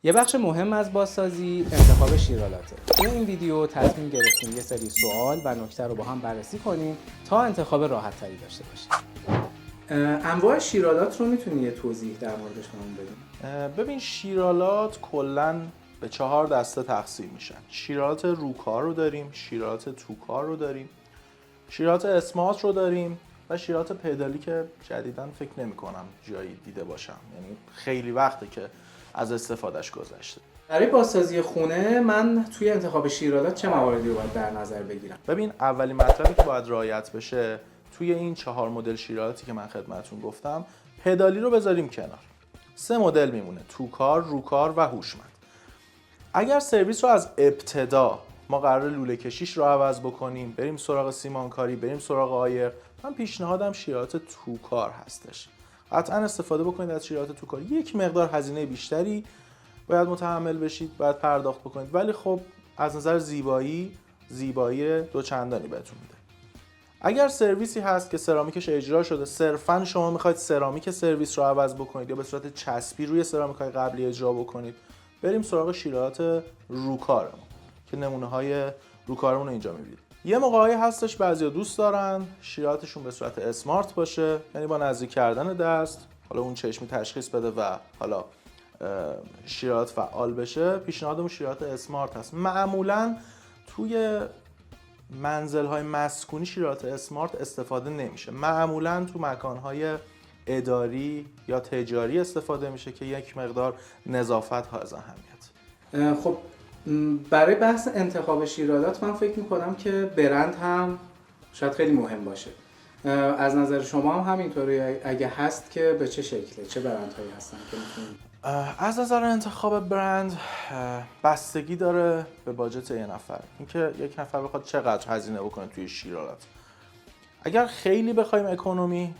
یه بخش مهم از بازسازی انتخاب شیرالاته. توی این ویدیو تصمیم گرفتیم یه سری سوال و نکته رو با هم بررسی کنیم تا انتخاب راحت‌تری داشته باشیم. انواع شیرالات رو میتونی یه توضیح در موردش بهمون بدی؟ ببین، شیرالات کلاً به 4 دسته تقسیم میشن. شیرالات روکار رو داریم، شیرالات توکار رو داریم، شیرالات اسمارت رو داریم و شیرالات پدالی که جدیداً فکر نمی‌کنم جایی دیده باشم، یعنی خیلی وقته که از استفادهش گذشته. برای بازسازی خونه من توی انتخاب شیرالات چه مواردی رو باید در نظر بگیرم؟ ببین، اولین مطلبی که باید رعایت بشه توی این 4 مدل شیرالاتی که من خدمتتون گفتم، پدالی رو بذاریم کنار. 3 مدل میمونه: توکار، روکار و هوشمند. اگر سرویس رو از ابتدا ما قرار لوله کشیش رو عوض بکنیم، بریم سراغ سیمانکاری، بریم سراغ آیر، من پیشنهادم شیرالات توکار هستش. قطعا استفاده بکنید از شیرالات توکار. یک مقدار هزینه بیشتری باید متحمل بشید، باید پرداخت بکنید، ولی خب از نظر زیبایی دوچندانی بهتون میده. اگر سرویسی هست که سرامیکش اجرا شده، صرفاً شما میخواید سرامیک سرویس رو عوض بکنید یا به صورت چسبی روی سرامیک‌های قبلی اجرا بکنید، بریم سراغ شیرالات روکارمون که نمونه‌های روکارمون رو اینجا می‌بینید. یه موقعی هستش بعضیا دوست دارن شیرالاتشون به صورت اسمارت باشه، یعنی با نزدیک کردن دست حالا اون چشمی تشخیص بده و حالا شیرالات فعال بشه. پیشنهادمون شیرالات اسمارت هست. معمولاً توی منزل‌های مسکونی شیرالات اسمارت استفاده نمیشه. معمولاً تو مکان‌های اداری یا تجاری استفاده میشه که یک مقدار نظافت ها از اهمیت. خب برای بحث انتخاب شیرالات من فکر میکنم که برند هم شاید خیلی مهم باشه. از نظر شما هم همینطوره؟ اگه هست که به چه شکله؟ چه برندهایی هستن که میتونید؟ از نظر انتخاب برند بستگی داره به باجت یه نفر، اینکه یک نفر بخواد چقدر هزینه بکنه توی شیرالات. اگر خیلی بخوایم اکونومی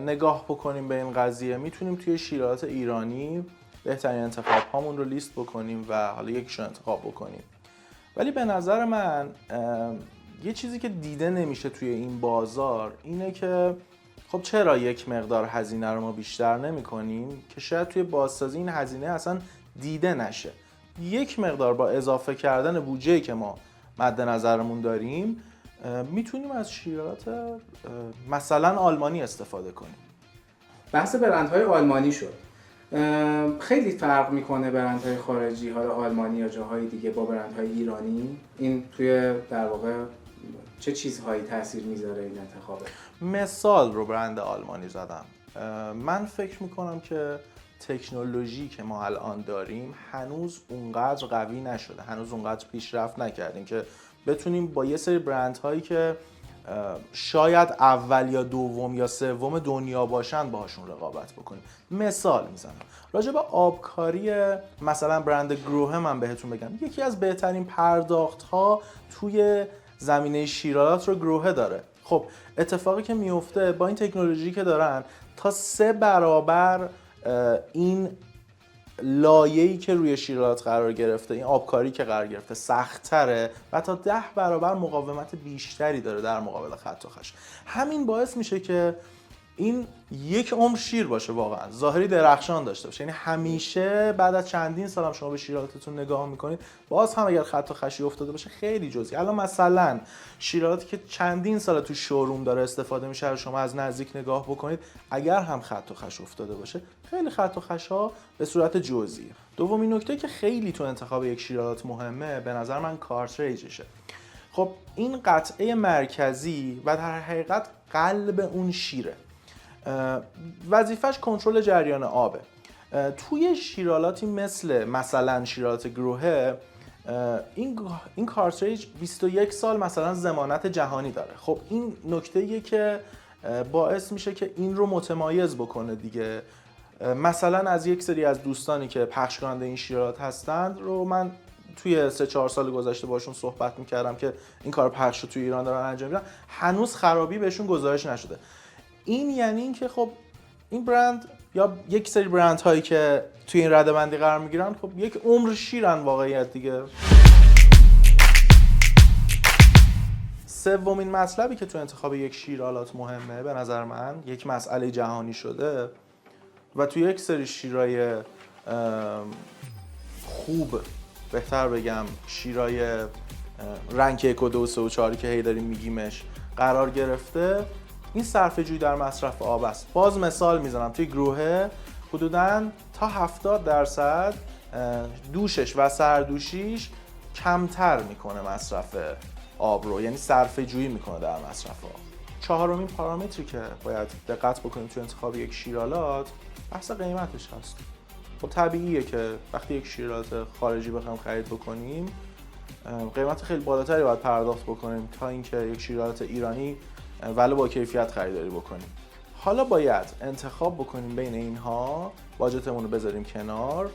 نگاه بکنیم به این قضیه، میتونیم توی شیرالات ایرانی بهترین انتخاب هامون رو لیست بکنیم و حالا یکیشون انتخاب بکنیم. ولی به نظر من یه چیزی که دیده نمیشه توی این بازار اینه که خب چرا یک مقدار هزینه رو ما بیشتر نمی کنیم که شاید توی بازسازی این هزینه اصلا دیده نشه. یک مقدار با اضافه کردن بودجه‌ای که ما مد نظرمون داریم میتونیم از شیرالات مثلا آلمانی استفاده کنیم. بحث برندهای آلمانی شد. خیلی فرق میکنه برندهای خارجی، حالا آلمانی یا جاهای دیگه، با برندهای ایرانی؟ این توی در واقع چه چیزهایی تاثیر میذاره این انتخابه؟ مثال رو برند آلمانی زدم. من فکر میکنم که تکنولوژی که ما الان داریم هنوز اونقدر قوی نشده، هنوز اونقدر پیشرفت نکردیم که بتونیم با یه سری برندهایی که شاید اول یا دوم یا سوم دنیا باشن باهاشون رقابت بکنیم. مثال میزنم راجع به آبکاری، مثلا برند گروه من بهتون بگم یکی از بهترین پرداخت ها توی زمینه شیرالات رو گروه داره. خب اتفاقی که میفته با این تکنولوژی که دارن، تا 3 برابر این لایه‌ای که روی شیرالات قرار گرفته، این آبکاری که قرار گرفته سخت‌تره و تا 10 برابر مقاومت بیشتری داره در مقابل خط و خش. همین باعث میشه که این یک عمر شیر باشه، واقعا ظاهری درخشان داشته باشه. یعنی همیشه بعد از چندین سال هم شما به شیرالاتتون نگاه میکنید، باز هم اگر خط و خشی افتاده باشه خیلی جزئی. الان مثلا شیرالاتی که چندین سال تو شوروم داره استفاده میشه، شما از نزدیک نگاه بکنید، اگر هم خط و خش افتاده باشه خیلی خط و خش‌ها به صورت جزئی. دومین نکته که خیلی تو انتخاب یک شیرالات مهمه به نظر من کارتریجشه. خب این قطعه مرکزی و در حقیقت قلب اون شیره، وظیفش کنترل جریان آبه. توی شیرالاتی مثلا شیرالات گروه، این کارتریج 21 سال مثلا ضمانت جهانی داره. خب این نکته‌ایه که باعث میشه که این رو متمایز بکنه دیگه. مثلا از یک سری از دوستانی که پخش کننده این شیرالات هستند رو من توی 3-4 سال گذشته باشون صحبت میکردم که این کار پخش رو توی ایران دارن انجام میدن، هنوز خرابی بهشون گزارش نشده. این یعنی این که خب این برند یا یک سری برند هایی که توی این رده‌بندی قرار میگیرن خب یک عمر شیرن واقعیت دیگه. سومین مطلبی که تو انتخاب یک شیرالات مهمه به نظر من، یک مسئله جهانی شده و تو یک سری شیرای خوب، بهتر بگم شیرای رنک 1 و 2 و 3 و 4 که هی داریم میگیمش قرار گرفته، این صرفه‌جویی در مصرف آب است. باز مثال میزنم، توی گروهه حدوداً تا 70% دوشش و سردوشیش کمتر میکنه مصرف آب رو، یعنی صرفه‌جویی میکنه در مصرف آب. چهارمین پارامتری که باید دقت بکنیم توی انتخاب یک شیرالات بحث قیمتش هست. خب طبیعیه که وقتی یک شیرالات خارجی بخوایم خرید بکنیم قیمت خیلی بالاتری باید پرداخت بکنیم تا اینکه یک شیرالات ایرانی ولو با کیفیت خریداری بکنیم. حالا باید انتخاب بکنیم بین اینها، باجتمون رو بذاریم کنار،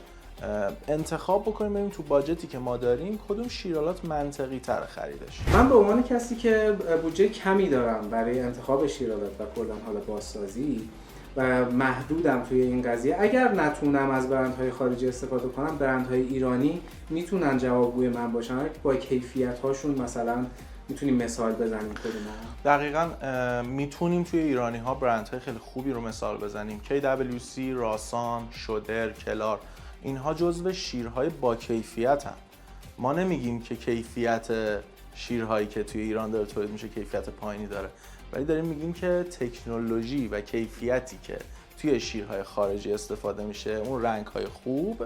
انتخاب بکنیم ببینیم تو باجتی که ما داریم کدوم شیرالات منطقی تر خریدش. من به عنوان کسی که بودجه کمی دارم برای انتخاب شیرالات و کلا حالا بازسازی و محدودم توی این قضیه، اگر نتونم از برندهای خارجی استفاده کنم، برندهای ایرانی میتونن جوابگوی من باشن با کیفیت هاشون. مثلا میتونیم مثال بزنیم کدوم؟ دقیقاً میتونیم توی ایرانی ها برندهای خیلی خوبی رو مثال بزنیم. KWC، راسان، شودر، کلار، اینها جزو شیرهای با کیفیت هم. ما نمیگیم که کیفیت شیرهایی که توی ایران داره تولید میشه کیفیت پایینی داره، ولی داریم میگیم که تکنولوژی و کیفیتی که توی شیرهای خارجی استفاده میشه، اون رنگ‌های خوب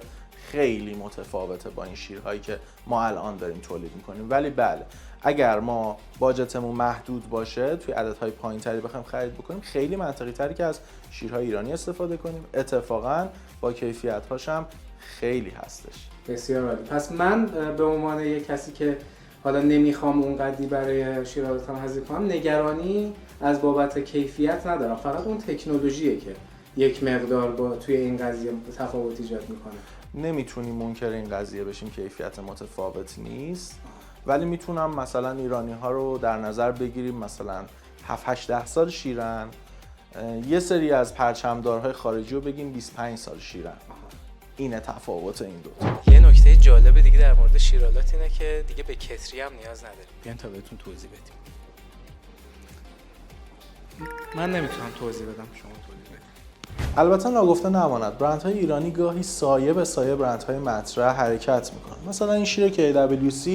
خیلی متفاوته با این شیرهایی که ما الان داریم تولید میکنیم. ولی بله، اگر ما باجتمون محدود باشه، توی عددهای پایین‌تری بخوایم خرید بکنیم، خیلی منطقی تری که از شیرهای ایرانی استفاده کنیم. اتفاقاً با کیفیت‌هاش هم خیلی هستش. بسیار عالی. پس من به عنوان یک کسی که حالا نمیخوام اونقدری برای شیرالاتم هزینه کنم، نگرانی از بابت کیفیت ندارم، فقط اون تکنولوژیه که یک مقدار با توی این قضیه تفاوت ایجاد میکنه. نمیتونیم منکر این قضیه بشیم کیفیت متفاوت نیست، ولی میتونم مثلا ایرانی ها رو در نظر بگیریم، مثلا 7-8 سال شیرن، یه سری از پرچمدارهای خارجی رو بگیم 25 سال شیرن. اینه تفاوت این دو. یه نکته جالب دیگه در مورد شیرالات اینه که دیگه به کتری هم نیاز نداریم. بیاین تا بهتون توضیح بدیم. من نمیتونم توضیح بدم، شما توضیح بدید. البته ناگفته نماند برندهای ایرانی گاهی سایه به سایه برندهای مطرح حرکت میکنن. مثلا این شیر KWC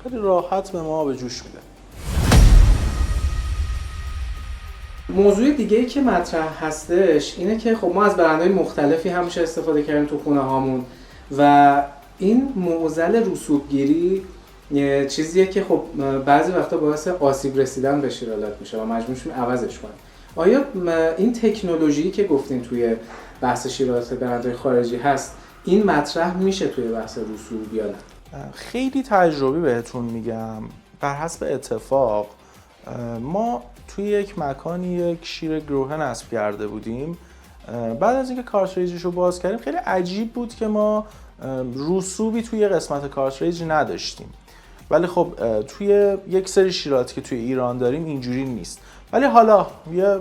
خیلی راحت به ما به جوش میده. موضوع دیگه‌ای که مطرح هستش اینه که خب ما از برندهای مختلفی همیشه استفاده کردیم تو خونه هامون و این معضل رسوبگیری چیزیه که خب بعضی وقتا باعث آسیب رسیدن به شیرالات میشه و مجبور میشیم عوضش کنیم. آیا این تکنولوژی که گفتین توی بحث شیرالات برندهای خارجی هست، این مطرح میشه توی بحث رسوب یا نه؟ خیلی تجربی بهتون میگم. بر حسب اتفاق ما توی یک مکانی یک شیر گروهه نصب کرده بودیم. بعد از اینکه کارتریجش رو باز کردیم خیلی عجیب بود که ما رسوبی توی قسمت کارتریج نداشتیم. ولی خب توی یک سری شیرالاتی که توی ایران داریم اینجوری نیست. ولی حالا یه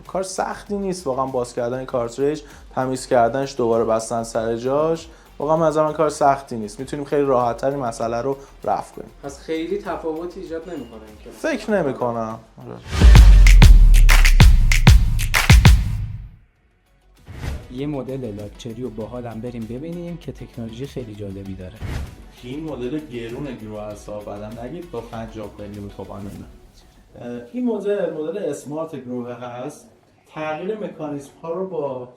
کار سختی نیست واقعا باز کردن کارتریج، تمیز کردنش، دوباره بستن سر جاش. واقعا از من کار سختی نیست. میتونیم خیلی راحت‌تر این مسئله رو رفع کنیم. پس خیلی تفاوتی ایجاد نمی‌کنه این که فکر نمی‌کنم. یه مدل لاکچری رو باحالم بریم ببینیم که تکنولوژی خیلی جالبی داره. این مدل گرون گروه اصلا بعدم نگید با 50 میلی تومان نه. این مدل اسمارت گروه هست. تغییر مکانیزم ها رو با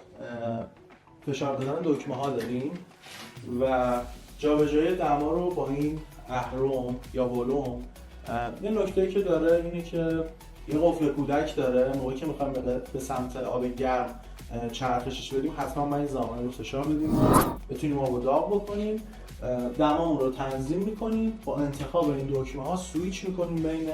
فشار دادن دکمه ها داریم و جابجایی دما رو با این اهرم یا ولوم. یه نکته‌ای که داره اینه که یه قفل کودک داره. موقعی که می‌خوایم به سمت آب گرم چرخشش بدیم حتما ما این زامنه رو فشار بدیم بتونیم آب رو داغ بکنیم. دمامون رو تنظیم می‌کنیم، با انتخاب این دکمه ها سویچ می‌کنیم بین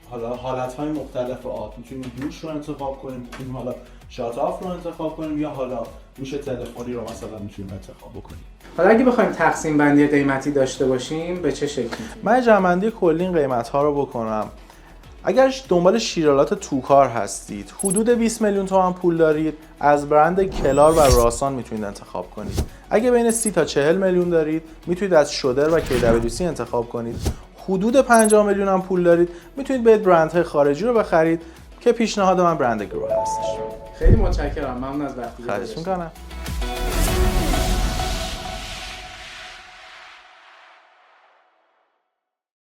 حالا حالت‌های مختلف آب. می‌تونیم دوش رو انتخاب کنیم، می‌تونیم حالا شات آف رو انتخاب کنیم یا حالا دوش تلفنی رو مثلا می‌تونیم انتخاب بکنیم. حالا اگه بخوایم تقسیم بندی قیمتی داشته باشیم به چه شکلی؟ من جمع‌بندی کلی این قیمت‌ها رو بکنم. اگر دنبال شیرالات توکار هستید، حدود 20 میلیون تومان پول دارید، از برند کلار و راسان میتونید انتخاب کنید. اگه بین 30 تا 40 میلیون دارید، میتونید از شودر و KWC انتخاب کنید. حدود 50 میلیون هم پول دارید، میتونید برید برندهای خارجی رو بخرید که پیشنهاد من برند گروه هستش. خیلی متشکرم، ممنون از وقتی خواهش می‌کنم.